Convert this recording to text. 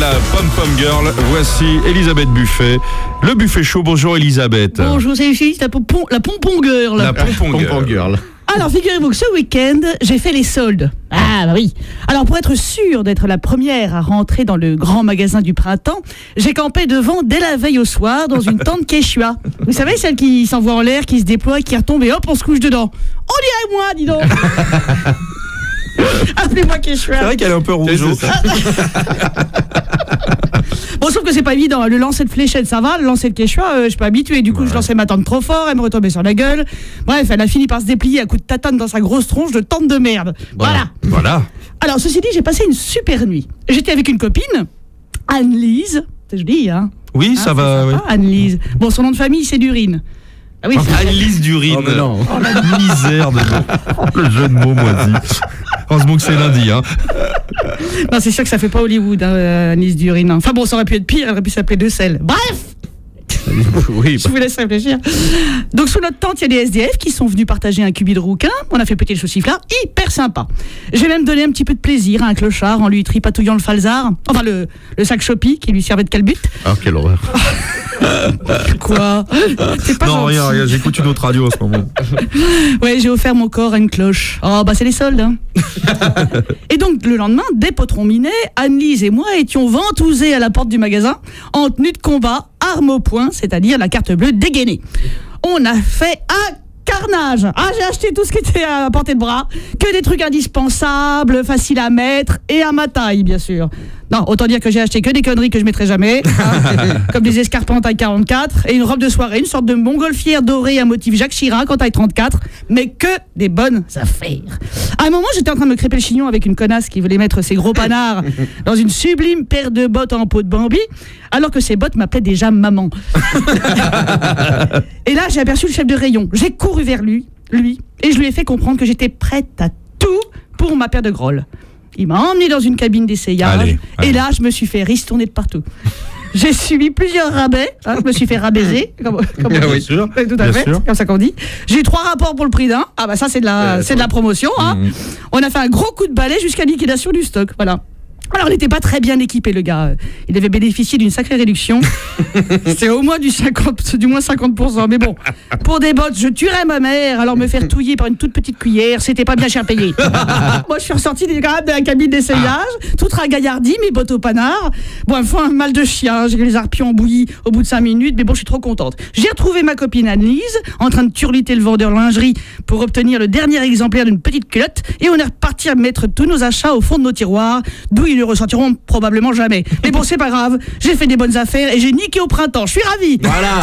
la Pom Pom Girl. Voici Elisabeth Buffet. Le Buffet Show. Bonjour Elisabeth. Bonjour, c'est la Pompon Girl. La Pompon Girl. Alors, figurez-vous que ce week-end, j'ai fait les soldes. Ah, bah oui. Alors, pour être sûre d'être la première à rentrer dans le grand magasin du printemps, j'ai campé devant dès la veille au soir dans une tente Quechua. Vous savez, celle qui s'envoie en l'air, qui se déploie, qui retombe et hop, on se couche dedans. On dirait moi, dis donc. Appelez-moi Quechua. C'est vrai qu'elle est un peu rouge. Bon, sauf que c'est pas évident. Le lancer de fléchette, ça va. Le lancer de Quechua, je suis pas habitué. Du coup, je lançais ma tente trop fort, elle me retombait sur la gueule. Bref, elle a fini par se déplier à coups de tatane dans sa grosse tronche de tente de merde. Voilà. Alors, ceci dit, j'ai passé une super nuit. J'étais avec une copine, Anne-Lise. C'est joli, hein? Oui, ça va. Sympa, Oui. Anne-Lise. Bon, son nom de famille, c'est Durine. Ah oui, Alice Durine. Oh, non. Oh, la misère de mots. Le jeu de mots moisi. Heureusement que c'est lundi, hein. Non, c'est sûr que ça fait pas Hollywood, hein, Anne-Lise Durine. Enfin bon, ça aurait pu être pire, elle aurait pu s'appeler De Sel. Bref! Oui, Je vous laisse réfléchir. Donc sous notre tente, il y a des SDF qui sont venus partager un cubi de rouquin. On a fait péter le sauciflard, hyper sympa. J'ai même donné un petit peu de plaisir à un clochard en lui tripatouillant le falzar. Enfin le sac Chopi qui lui servait de calbut. Ah, quelle horreur. Quoi? C'est pas Non, gentil. rien, j'écoute une autre radio en ce moment. Ouais, j'ai offert mon corps à une cloche. Oh, bah c'est les soldes, hein. Et donc, le lendemain, des potrons minés, Anne-Lise et moi étions ventousés à la porte du magasin, en tenue de combat, arme au poing, c'est-à-dire la carte bleue dégainée. On a fait un carnage. Ah, j'ai acheté tout ce qui était à portée de bras, que des trucs indispensables, faciles à mettre, et à ma taille, bien sûr. Non, autant dire que j'ai acheté que des conneries que je mettrai jamais, hein, comme des escarpins en taille 44 et une robe de soirée, une sorte de montgolfière dorée à motif Jacques Chirac en taille 34, mais que des bonnes affaires. À un moment, j'étais en train de me crêper le chignon avec une connasse qui voulait mettre ses gros panards dans une sublime paire de bottes en peau de Bambi, alors que ces bottes m'appelaient déjà maman. Et là, j'ai aperçu le chef de rayon. J'ai couru vers lui, et je lui ai fait comprendre que j'étais prête à tout pour ma paire de grolles. Il m'a emmené dans une cabine d'essayage. Allez. Et là, je me suis fait ristourner de partout. J'ai subi plusieurs rabais. Hein, je me suis fait rabaiser. Comme on dit. Oui, sûr. Oui, tout à Bien fait. sûr. C'est comme ça qu'on dit. J'ai eu 3 rapports pour le prix d'un. Ah bah ça, c'est de la promotion. Hein. On a fait un gros coup de balai jusqu'à liquidation du stock. Voilà. Alors, il n'était pas très bien équipé, le gars. Il avait bénéficié d'une sacrée réduction. C'était au moins du moins 50%. Mais bon, pour des bottes, je tuerais ma mère. Alors, me faire touiller par une toute petite cuillère, c'était pas bien cher payé. Moi, je suis ressortie de la cabine d'essayage, toute ragaillardie, mes bottes au panard. Bon, il faut un mal de chien. J'ai les arpions bouillis au bout de 5 minutes. Mais bon, je suis trop contente. J'ai retrouvé ma copine Anne-Lise, en train de turliter le vendeur lingerie pour obtenir le dernier exemplaire d'une petite culotte. Et on est reparti à mettre tous nos achats au fond de nos tiroirs, d'où ils ne ressortiront probablement jamais. Mais bon, c'est pas grave, j'ai fait des bonnes affaires et j'ai niqué au printemps, je suis ravie. Voilà.